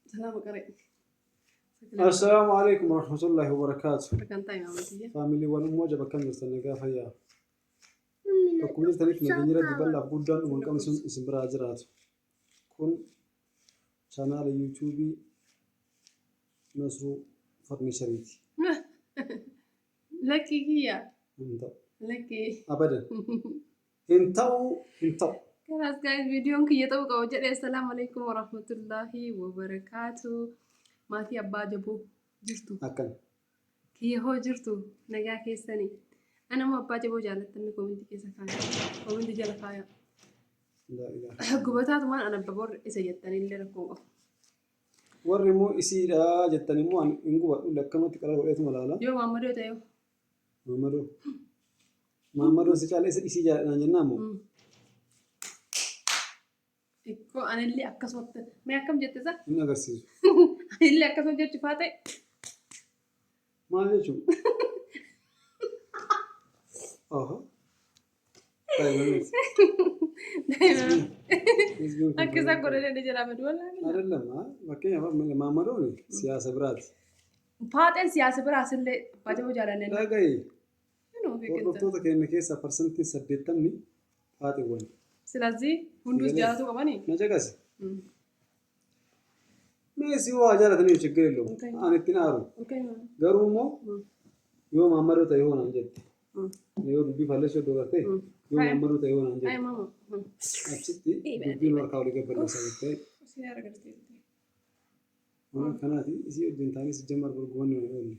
سلام قريب. السلام عليكم ورحمة الله وبركاته. كان طيب عملتيه. فاميلي ولا موجبة كم يستنى فيا. فكل تاريخ نجنيرة دبلا بودان ومن اسم براجرات. كون شانال يوتيوبي نصرو فرنيشريتي. لكي هي. انت. لكي. أبدا. انتو. خلاص guys فيديو كي يتوقع وجد السلام عليكم ورحمة الله وبركاته. ما في أبا جبو جرتو. أكن. كي هو جرتو نجا كيسني. أنا ما أبا جبو جالت تني كومنتي كيسا كايا. كومنتي جالت كايا. لا إله. قبتها طبعا أنا ببور إسجدتني اللي ركوبه. ورمو إسيرا جتني مو أن إنقوا ولا كم تكرر ولا اسمه لا. يو مامرو تيو. مامرو سيجالي إسيجا نجنامو. إكو أنا اللي أكسوت ما أكم جت زا. إنه قصير. اللي أكسوت جت فاتي. ما ليشو. طيب. أكيد أقول لك نجرا بدولا. أرلا ما كيا ما مروني سياسة برات. فاتن سياسة برات اللي بجوا جالنا. لا جاي. شنو في كنت؟ وقت توتا كأنك كيسا percentage سديتني فاتي وين. سلازي هندوس جالتو كماني. نجاكس. ما سوى جالت نيجي شكله. أنا تنارو. قرومو. يوم أمرو تيهون أنجد. يوم بيفعله شو دوغتي. يوم أمرو تيهون أنجد. أي ماما. أبسطي. بدين وركاولي كبرنا سويته. سيارة كرتي. أنا كناتي إسي الدين ثاني سجمر برجوان ويقولي.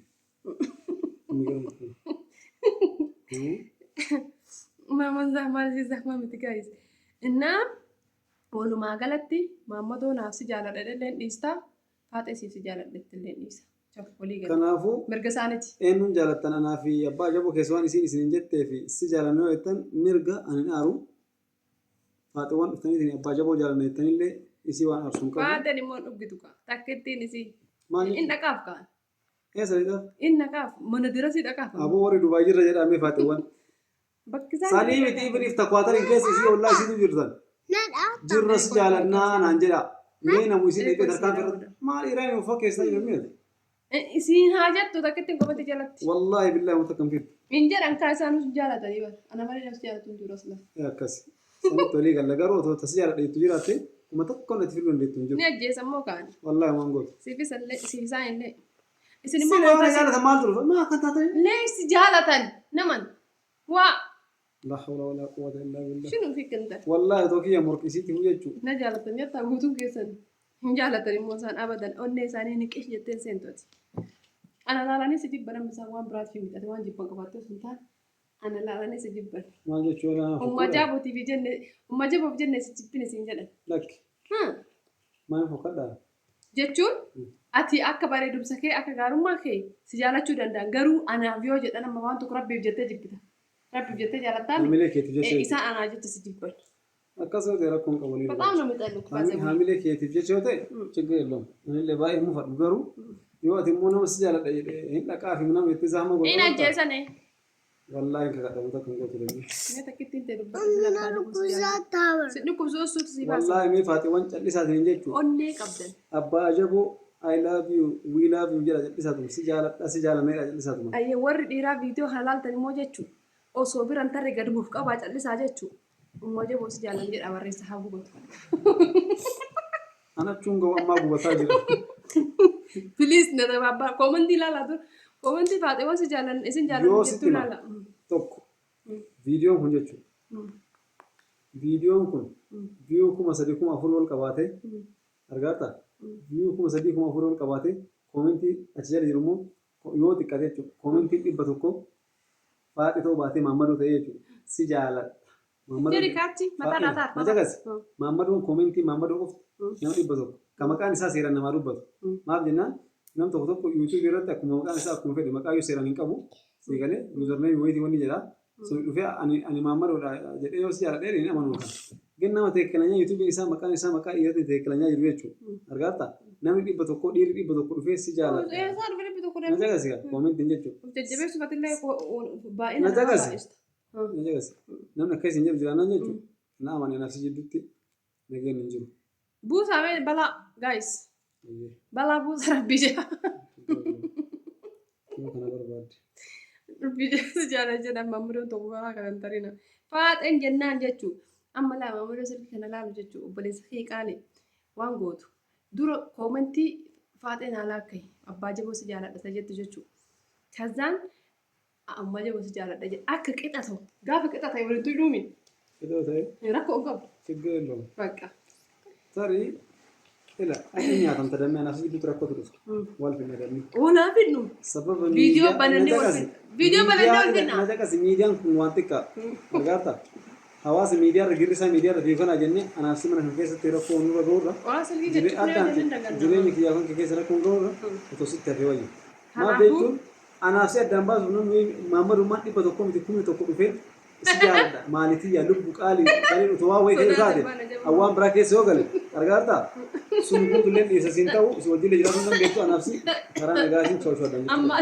ماما زحمة متكايس. إنما ولو ما قالتي ماما دو نفسي جالة لين إستا هات إسي جالة لين إستا. كنافو مرقسانتي إنهم جالتنا أنا في أبا جابو كيسوان إسين جت في سجالة نوعتن مرقا أنا نارو فاتوان ثاني أبا جابو جالنا الثاني اللي إسيوان أرسم كذا فاتني مون أبغيتوكا تكتين إسي إن كاف كان إيه سيدا إن كاف من دراسي كاف أبو وري دبي جرى جرى أمي فاتوان سالي متى يبني في تقواتر إنكاس إسي والله إسي تجرزان جرس جالنا نانجلا مين أموسي لقي دركان ما إيراني وفاكس تاني يومين إسين حاجات تكتين قبتي جالت والله بالله متكمل إن جرى أنك أسانو جالت تريبا أنا ما لي نفسي جالت تنجر أصلا يا كاسي سنة تولي قال لك أروح تسجل تجراتي وما تكون تفيلون اللي تنجر نجى سمو كان والله ما نقول سيفي سل سيفي ساين لي إسني ما أنا جالت ما أدري ما كنت أتري ليش جالت نمن لا حول ولا قوة إلا بالله شنو فيك أنت والله توكي يا مركزيتي هو يجوا نجالت نيتا غوتو كيسن جالت موسان أبدا أني ساني نكش جتين سنتوتي أنا لا راني سجيب برام بسوان برات في ميت وان جيبان كفاتو سلطان أنا لا راني سجيب بر ما جت شو أنا وما جابوا تي في جنة وما جابوا في جنة سجيبني سينجلا لك ما يفوق هذا جتون أتي أكبر دوبسكي أكبر ما كي سجالة شو دندان غرو أنا فيوجت أنا ما وان تقرب بيجتة جبتها ربي بيجتة جالتان إيسا أنا جت سجيب بر أكاسو ديركم كوني فتاونا متألق فازم هاميلة كي تيجي شو تي شجع لهم أنا اللي باي مو فرق غرو يو أتمنى مسجالة هنا كافي منا متزامو إيه نجيسانه والله إنك كذا متكلم قلت لك نتا كتير تدبر سنكم زوج صوت سيبا والله مي فاتي وان اللي ساتين جيتو أني قبل أبا أجابو I love you we love you جالس اللي ساتهم سجالة ميرا اللي ساتهم أيه ورد إيرا فيديو حلال تاني موجة شو أو صوبر أنت رجع بوفك أبغى اللي ساجة شو موجة بوس جالس جد أمر يسحبه بوت أنا تشونغ وما بوتاجر بليز نتا بابا كومنتي لا لا تو كومنتي فاتي واسي جالن إسن جالن جتو لا لا توك فيديو هنجة شو فيديو كون فيو كم أصدقكم أفضل كباتة أرجعتا فيو كم أصدقكم أفضل كباتة كومنتي أشجار يرمو يو تكاتة شو كومنتي بتوكو فاتي تو باتي مامرو تيه شو سجالة جري كاتي متى ناتار ما جالس مامرو كومنتي مامرو يوم بتوكو كما كان إنسان سيران نمارو بتو ما بدينا نم توكو يوتيوب يرد كم كان إنسان كم فيديو ما كايو سيران إنكابو سيكالي يوزر نيم ويدي وني جلا سو فيها أني مامرو لا جد يوسي على ديري نعم نوكا جننا ما تكلمنا يوتيوب إنسان مكان يرد تكلمنا يرويتشو أرجعتا نعم دي بتوكو دي بتوكو في سجالة إيه صار فيلم بتوكو ما جالس يا كومنت دينجتشو تجيبه سو فتيلا باين ما جالس ما جالس نعم نكيس نجيب جلانا نجتشو نعم أنا نفسي جدتي نجي نجيب بوس عمل بلا جايز Balaa buusa rabbii jira. Kana barbaadde. Rabbii jira jaalala jedhan maammudoon tokko gahaa kan hin tarina. Faaxeen jennaan jechuun amma laa maamudoo sirrii kana laalu jechuun obboleessa kee qaale waan gootu. Dura koomentii faaxeen haalaa akkayi abbaa jaboo si jaaladha jettu jechuudha. Kazaan amma jaboo si jaaladha jedha akka qixatu gaafa qixata walitti dhuumi. Qixoo ta'e. Rakkoo qabu. ችግር የለውም። Bakka. Tarii ila akka nyaatamte dammee anaaf gidduutti rakkoo ture. Wal finna dammee. Oonaa finnu. Sababa Viidiyoo banannee wal finna. Viidiyoo banannee wal finna. Na caqasi miidiyaan kun waan xiqqaa. Argaata. Hawaasa miidiyaarra girrisaa miidiyaarra fiifanaa jennee anaaf si mana kan keessatti rakkoo nurra ga'uurra. Jireenya kiyyaa kan keessa rakkoo ga'uurra otoo sitti hafee wayya. Maal jechuun anaaf si addaan baasuuf namni Maammadummaan 100 dhufee si jaalladha. Maalitii lubbu qaalii bareedu otoo waan wayii ta'e taate awwaan biraa keessa yoo gale argaata. Sun guutuullee dhiyeessa siin ta'u si wajjin jiraatu hin dandeettu anaaf si karaa nagaatiin sochoo addaan jechuudha.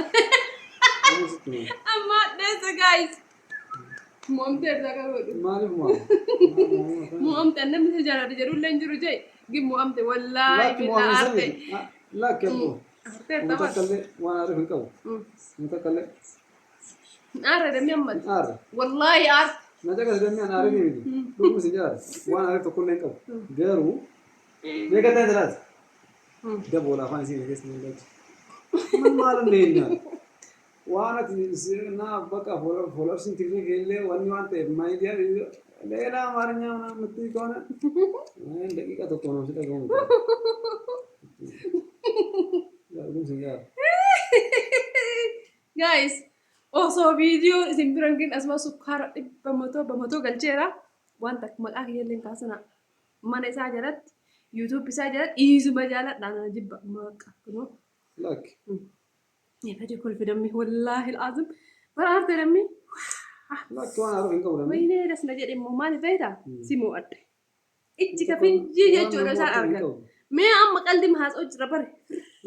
Amma dheessa gaayis. Moomtee irraa qabu. Maaliif maal? Moomtee namni si jaalladha jedhullee hin jiru jee gimmu amte wallaahi billa arte. Lakki abbo. Mutakkallee waan aariif hin qabu. Mutakkallee. Aarre dammi ammas. Aarre. Wallaahi aarte. Na caqas dammi an aariif miti. Dhuguma si jaara. Waan aariif tokkollee hin qabu. Garuu beekataa jiraata. Daboola afaan isiin keessa hin galchu. Maalum leennaa. Waan ati naa bakka foolorsiin tikniikii illee wanni waan ta'eef maayidiyaa leelaa amaarinyaa namatti koona daqiiqaa tokko namsi dhagahamu. Guys, osoo viidiyoo isin biran gin asuma sukkaara 100 galcheera wanta maqaa kiyyallee kaasana mana isaa jalatti YouTube isaa jalatti dhiisuma jaaladhaan jibba maqa kunoo. Lakki. Fedhi kul fidammi wallaahi al'aazim baraarte dammi. Lakki waan aariif hin qabu dammi. Waynee dasna jedhe immoo maali fayyada si mo'adde. Ijji kafinjii jechuudha isaan argan. Mee amma qalbii haasa'u jira bare.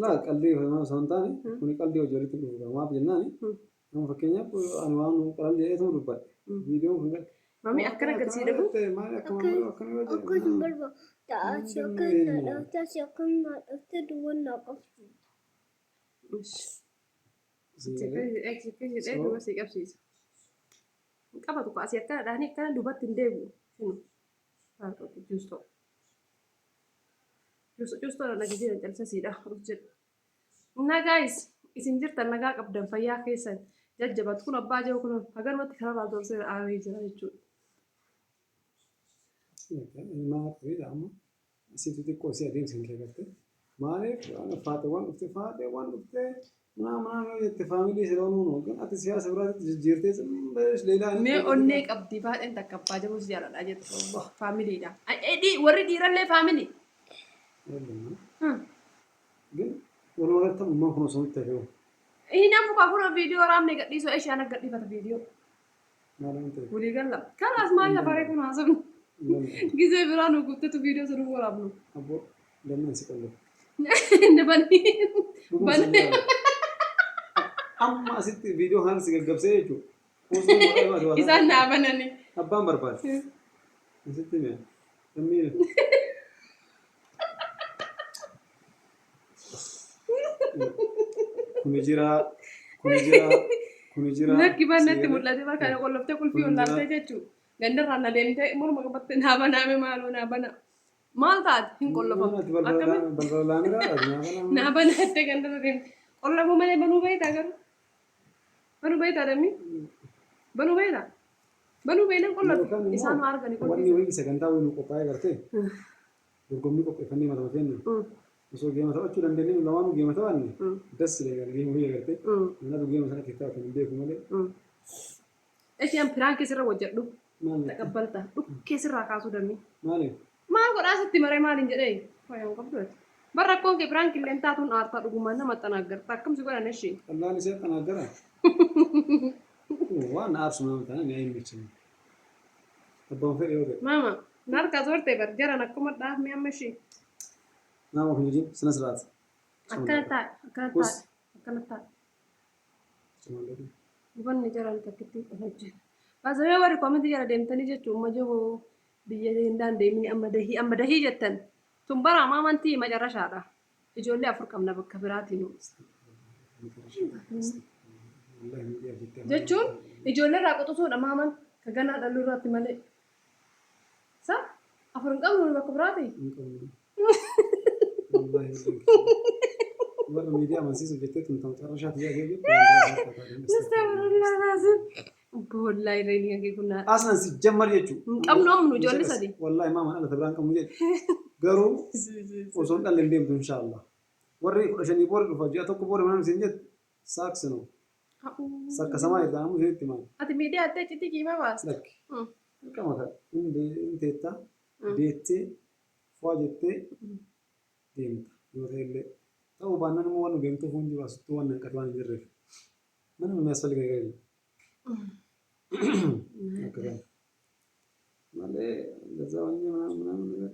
Laa qalbii fayyadamu osoo hin taane kuni qalbii hojii walitti dhufuudha. Maaf jennaani nama fakkeenyaaf ani waan qalbii jedheetu dubbadhe. Viidiyoon kun Mami akkana agarsiisa dhabu. maali akkana yoo jedhu. Akkasuma barbaada. Taasisa akkana dhufte duwwannaa qabdu. Eegsifee duuba si qabsiisa. Qabatu asii akkana dhaanii akkana duubatti hin deebi'u. Juustoo. Juustoo nagaa jiran calsasiidha. Nagaayis isin jirtan nagaa qabdan fayyaa keessan jajjabatu kun abbaa jiru kun hagarumatti karaa doorsee aaree jira jechuudha. Maaf amma asitti xiqqoo si adeemsan kee galte. Maaliif faateewwan dhufte mana yoo jette faamilii isa loonuu kan ati siyaasa biraatti jijjiirtee leelaa. Mee onnee qabdi baadheen takka abbaa jiruus jaaladha jettu faamiliidha. Warri dhiirallee faamilii. ግን ወለወለተ ምን ሆኖ ሰው ይተፈው Inaaf kaafura viidiyoo raamne gadhiisoo ishaan akka gadhiifata viidiyoo. ማለት ነው Walii galla. Kanaas maal lafaree kun haasofnu. Gizee biraa nu guuttatu viidiyoo sun waraabnu. አቦ ለምን ሲቀለ Bani. amma asitti viidiyoo haala si gaggabsee jechuudha. Isaan naa banani. Abbaan barbaade. Asitti mee lammii kuni jira. Lakki banatti mul'ate bakka kana qolloftee qulfii ollaaltee jechuudha. Gandarraan na deemtee morma qabatte naa banaame maaloo naa bana. Maal taate hin qollofamu. Naa banattee gandarra deemte. Qollofuu malee banuu beektaa garuu. Banuu beektaa dammi? Banuu beektaa? Banuu beeknan qollofu. Isaan arganii qollofu. Wanni wayii sagantaa wayii nu qophaa'ee gartee dorgommii qopheeffannee mataa kennu. Osoo geema taphachuu dandeenye lamaanuu geema taphanne das jedhee geema wayii gartee nanaatu geema sana keessaa kan hin beeku malee. Isheen firaan keessarra hojjedhu. Taqabbalta. Keessarraa kaasuu dammi. Maaliif? Maal godhaa sitti maree maaliin jedhee? Fayyaan qabdu. Barra akkoon kee firaan killeen taatuun aartaa dhugumaan nama xanaagarta. Akkamsi godhan ishee? Qallaan ishee xanaagara. Waan aarsu nama taane ni ayyammeechine. Abbaan fedhe yoo ta'e. Mama, narkaa zoortee bar jaran akkuma dhaafmee amma ishee. Nama kun hojiin sina siraati. Akkana taa'e. Hubanni jaran takkitti hojjetu. Baasawee warri koominti jala deemtanii jechuun amma jiru biyya hin deemini amma dahii jettan. Tun bara amantii macarrashaadha. Ijoollee afur qabna bakka biraatiin. Jechuun ijoollee irraa qotusuudha maaman ka ganaa dhaluu irratti malee. Sa afur hin qabnu bakka biraatii. Warra miidiyaa amansiisuuf jettee tumtamu carrashaa tiyyaa geejjibu. Astagfirullah lazim. Wallahi reeni hangee kunaa. Aslan si jammar jechuudha. Qabnu amnu ijoollee sadii. Wallahi maaman ala tabiraan qabnu jechuudha. Garuu osoo hin dhalle hin deemtu inshaallah. Warri 15 boora dhufa ji'a tokko boora mana isin jettu saaksinu. Sakka samaa irraa namu isinitti himaa. Ati miidiyaa adda icciitii kiimaa baasta. Lakki. Qama kana hin teettaa deettee faa jettee deemta. Yoo ta'ellee ta'uu baannaan immoo waan deemtuuf hundi baasuttuu waan hanqatu waan hin jirreef. Mana nama asfalii garagalii. Akka kana. Malee gazaa wanni mana.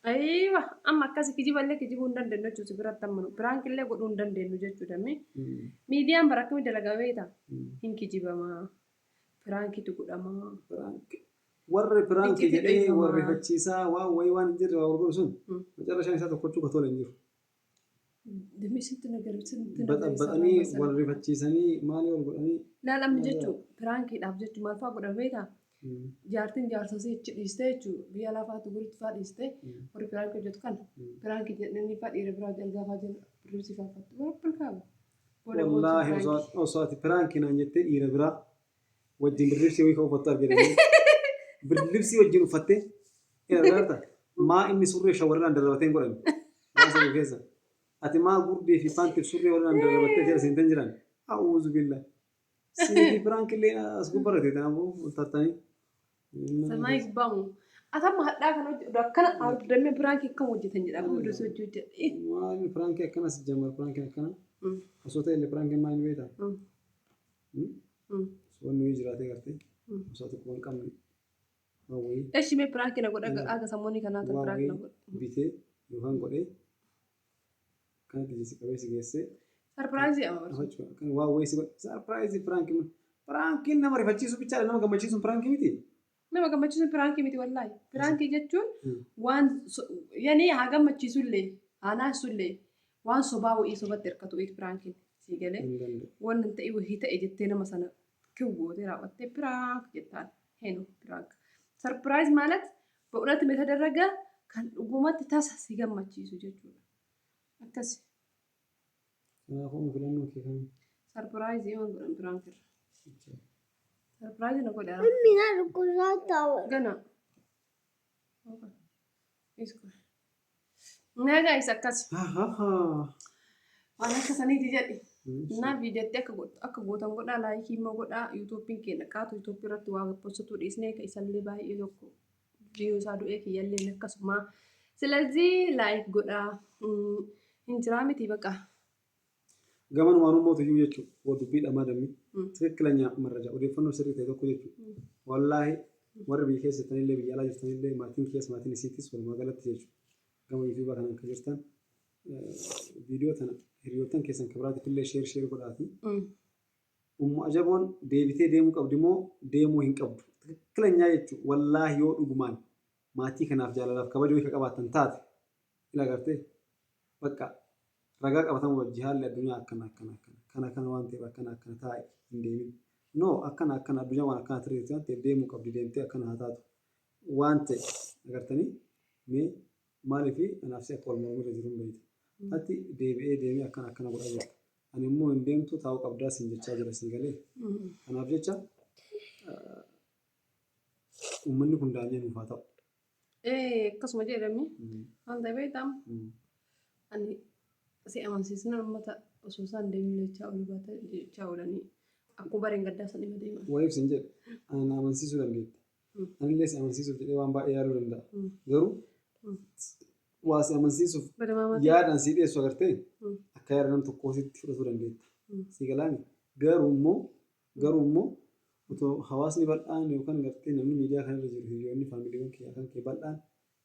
Aywa amma akkasi kijiballee kijibuu hin dandeenyu jechuudha biratti ammanu biraankillee godhuu hin dandeenyu jechuudha miidiyaan bara akkamii dalagaa beekta hin kijibamaa biraankitu godhamaa. Warri biraanki jedhee warri fachiisaa waan wayii waan hin jirre waa gurguru sun macarrashaan isaa tokkochuu ka tola hin jiru. Baxanii warri fachiisanii maalii ol godhanii. Laalamni jechuun biraankiidhaaf jechuun maal fa'aa godhama beektaa? Jaartiin jaarsasii ichi dhiistee jechuudha biyya lafaatu guritti fa'aa dhiistee warri biraankii hojjetu kana biraankii jedhanii fa'aa dhiira biraa jalgafaa jira birrii fa'aafatu warra kaaba. Wallaahi osoo ati biraankii naan jettee dhiira biraa wajjin birribsii wayii kan uffattu argitanii birribsii wajjin uffattee ina biraata maa inni surree shawarraan darbateen godhan waan sadii keessa ati maa gurdee fi paantiif surree warraan darbattee jala seentan jiran a'uuzu billah siiti biraankillee as gubbarate tanaafuu tattanii. Samaayi gubbaamu. Atamma hadhaa kan hojjetu akkana damee biraankii akkam hojjetan jedhama hundus hojjetu. Maali biraankii akkanas jammar biraankii akkana. Osoo ta'ellee biraankii maal beektaa? Wanni wayii jiraatee gartee osoo tokko hin qabne waan wayii. Eeshi mee biraankii na godha aga sammuunii kanaa ta'e biraankii na godha. Bitee yookaan godhee kanatti jisi qabeessi geessee. Sarpiraayizii amma barsu. Waan wayii si godhe sarpiraayizii biraankii Prankiin nama rifachiisu bichaadha nama gammachiisuun pirankii miti. Nama gammachiisuun pirankii miti wallaahi. Pirankii jechuun waan yani haa gammachiisullee haa naasullee waan sobaa wa'ii sobatti hirkatu piraankiin sii galee waan hin ta'e wahii ta'e jettee nama sana kiwwootee raawwattee piraank jettaan heenu piraank. Sarpiraayiz ማለት በእውነት የተደረገ kan dhugumatti tasa si gammachiisu jechuudha. Akkasi. Kanaafuu filannoo kee kan. Sarpiraayizii waan godhan piraankiirra. Surprise na godha. Mina rukusaata. Gana. Isko. Naga isa akkas. Waan akka saniiti jedhi. Na viidiyotti akka gootan godhaa laayikii immoo godhaa yuutuubiin keenya qaatu yuutuubii irratti waa postituu dhiisnee ka isallee baay'ee tokko viyuu isaa du'ee kiyyallee akkasuma. Silazii laayik godhaa hin jiraa miti baqa. Gaman waan uummatu iyyuu jechuudha. Wadubbii dhamaa dammi. Tikkilenyaa marraja odeeffannoo sirrii ta'e tokko jechuudha. Wallaahi warri biyya keessa jirtanillee biyya alaa jirtanillee maatiin keessa maatiin isiitis walumaa galatti jechuudha. Gama yuutuubaa kanaan kan jirtan viidiyoo tana hiriyoottan keessan kabiraatiif illee sheer godhaati. Umma ajaboon deebitee deemuu qabdi moo deemuu hin qabdu. Tikkilenyaa jechuudha. Wallaahi yoo dhugumaan maatii kanaaf jaalalaaf kabajoo akka qabaatan taate ila gartee bakka ragaa qabatamu wajji haalli addunyaa akkana waan ta'eef akkana taa'e hin deemin. No akkana addunyaa waan akkana tirreetti waan ta'eef deemuu qabdi deemtee akkana haa taatu waan ta'e agartanii mee maaliif anaaf si akka walmaa irra jiru hin beektu. Ati deemee akkana godhaa jirta. Ani immoo hin deemtu taa'uu qabdaa siin jechaa jira sii galee. Kanaaf jecha uummanni kun daanyee nuuf haa ta'u. Akkasuma jedhamni waan ta'eef beektamu ani si amansiisna uummata osoo isaan deemnee jechaa olii baata jechaa oolanii akkuma bareen gaddaa san dhima deeman. Wayiif sin jedhe ani amansiisuu dandeetti. Anillee si amansiisuuf jedhee waan baay'ee yaaduu danda'a. Garuu waa si amansiisuuf yaadaan si dhiyeessu agartee akka yaada nam tokkoo sitti fudhatuu dandeetta. Si galaani garuu immoo otoo hawaasni bal'aan yookaan gartee namni miidiyaa kanarra jiru hiriyoonni faamiliiwwan kiyyaa kan kee bal'aan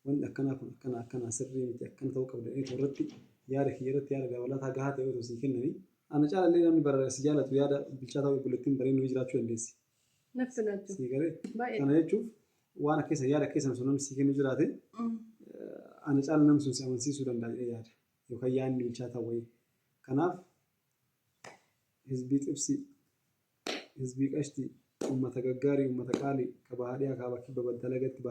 wanti akkanaa kun akkana sirrii miti akkana ta'uu qabda irratti yaada kiyyarratti yaada dabalataa gahaa ta'e otoo sii kennanii ana caalallee namni barreessi jaalatu yaada bilchaataa obboleettiin bareennoo jiraachuu dandeessi. Nafti naachuu. Sii galee kana jechuuf waan keessa yaada keessa osoo namni sii kennu jiraate ana caala namni sun si amansiisuu danda'a yaada yookaan yaadni bilchaataa wayii. Kanaaf hizbii xibsii, hizbii qashtii, uummata gaggaarii, uummata qaalii ka bahaa dhiyaa kaa bakki baddalagatti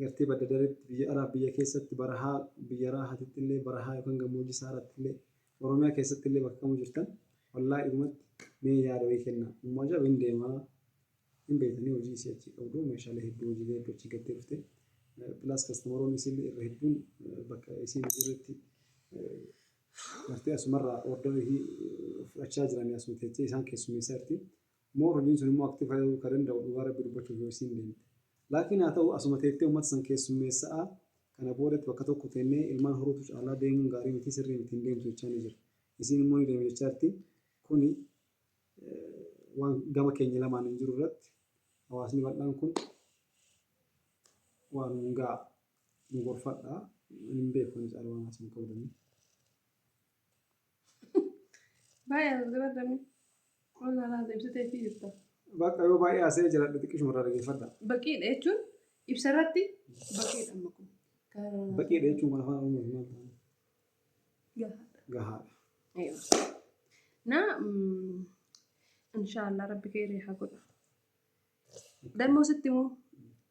gartee badda dareetti biyya alaa biyya keessatti barahaa biyya raahatitti illee barahaa yookaan gammoojjii saaratti illee Oromiyaa keessatti illee bakka kamuu jirtan wallaahi dhumatti mee yaada wayii kennaa. Uumaa jaba hin deemaa hin beekanii hojii isii achi qabdu meeshaalee hedduu hojiilee hedduu achi gattee dhufte. Pilaas kastamaroonni isillee irra hedduun bakka isiin jirretti gartee asumarraa ordarii fudhachaa jiranii asuma teessee isaan keessummeessaa jirti. Moo hojiin sun immoo aktiif ta'uu kan danda'u dhugaa rabbi dubbachuuf yoo isiin deemte. Laakiin haa ta'u asuma teessee uummata san keessummeessaa kana boodatti bakka tokko teennee ilmaan horuutu caalaa deemuun gaarii miti sirrii miti hin deemtu jechaa ni jira. Isiin immoo ni deeme jechaa jirti. Kuni waan gama keenya lamaan hin jiru irratti hawaasni bal'aan kun waan hungaa nu gorfadhaa hin beeku ni caalaa waan asuma qabdanii. Baay'ee as gabaadamni. Walaa ibsitee fi jirta. Bakka yoo baay'ee asee jira xiqqishuma irraa dhageeffadha. Baqiidha jechuun ibsarratti baqiidha amma kun. Baqiidha jechuun afaan Oromoo maal ta'an? Gahaadha. Na inshaallah rabbi khairii haa godhu. Dammoo sitti immoo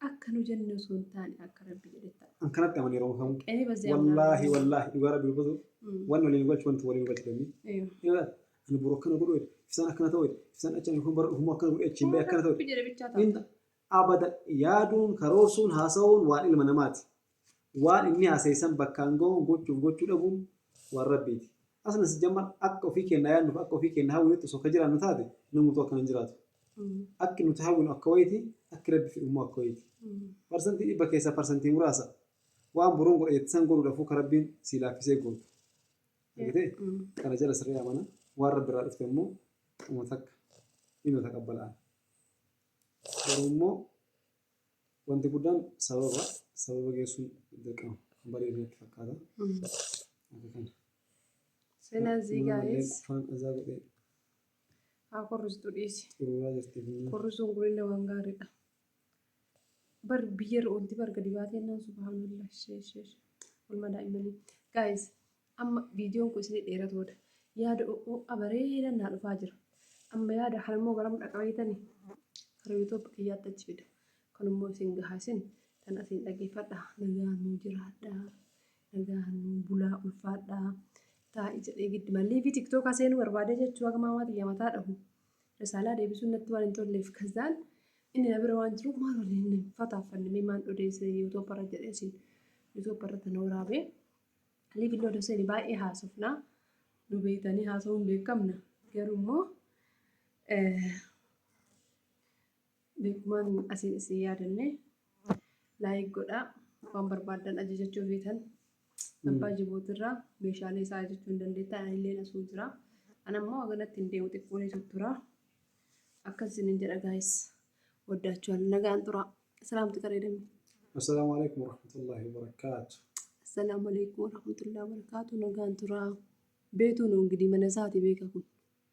akka nu jenne osoo hin taane akka rabbi jedhetta. An kanatti aman yeroo kamu. Qe'ee bazzee Wallaahi dhugaa rabbi dubbatu waan waliin galchu wanti waliin galchitanii. Ani boroo akkana godhu ibsaan akkana ta'u ibsaan achaan yookaan bara dhufummoo akkana godhu achiin bahe akkana ta'u. Abada yaaduun karoorsuun haasa'uun waan ilma namaati. Waan inni haasa'isan bakkaan ga'uun gochuu dhabuun waan rabbiiti. Asnas jamma akka ofii kennaa yaadnuuf akka ofii kennaa hawwiitti osoo ka jiraannu taate namoota akkana hin jiraatu. Akki nuti hawwinu akka wayiiti akki rabbi fedhummoo akka wayiiti. Parsantii dhibba keessaa parsantii muraasa waan boroon godheettisan godhuudhaafuu ka rabbiin si laaffisee gootu. Kana jala sirrii amana waan rabbi irraa dhufte immoo uummata akka inni taqabbalaan. Garuu immoo wanti guddaan sababa geessuun dirqama bareedinatti fakkaata. ስለዚህ ጋይስ ፋን እዛ godhe አኮርስቱ ዲሲ suuraa jirti. ኮርሱን ጉልለ ዋንጋሪዳ በር ብየር ኦንቲ በር ገዲባቴና ሱብሃንአላህ ሸሽ ወልማ ዳኢመኒ ጋይስ አማ ቪዲዮን ኩስኒ ዴረት ወደ ያደ ኦ አበሬደና ዱፋ ጅራ አማ ያደ ሐልሞ ገረም ዳቀበይተኒ ከረቢቶ በቅያተች ፊደ ከኑሞ ሲንጋሃሲን ተናሲን ዳጌፈዳ ነጋኑ ጅራዳ ነጋኑ ቡላ ኡልፋዳ taa'ii jedhee giddi mallee fi tiktookaa seenuu barbaade jechuu akka maamaatti yamataa dhahu. Risaalaa deebisuun natti waan hin tolleef kazzaan inni na bira waan jiruuf maal waliin fataaffanne maan odeesse yuutuubarra jedheesiin yuutuubarra tana waraabee liifillee odeessanii baay'ee haasofnaa nu beektanii haasawuun beekamna garuu immoo beekumaan asiin isin yaadanne laayik godhaa waan barbaadan ajajachuu feetan. Abbaa Jibootirraa meeshaalee isaa jechuun dandeettaa illee asuu jira. Anammoo aganatti hin deemu xiqqoolee tutturaa. Akkasiin jedha gaayis waddaachuun nagaan turaa. Salaamtu qareedami. Assalaamu alaikum warahmatullahi wabarakaatu. Assalaamu alaikum warahmatullahi wabarakaatu nagaan turaa. Beetuun ongitii mana isaati beeka kun.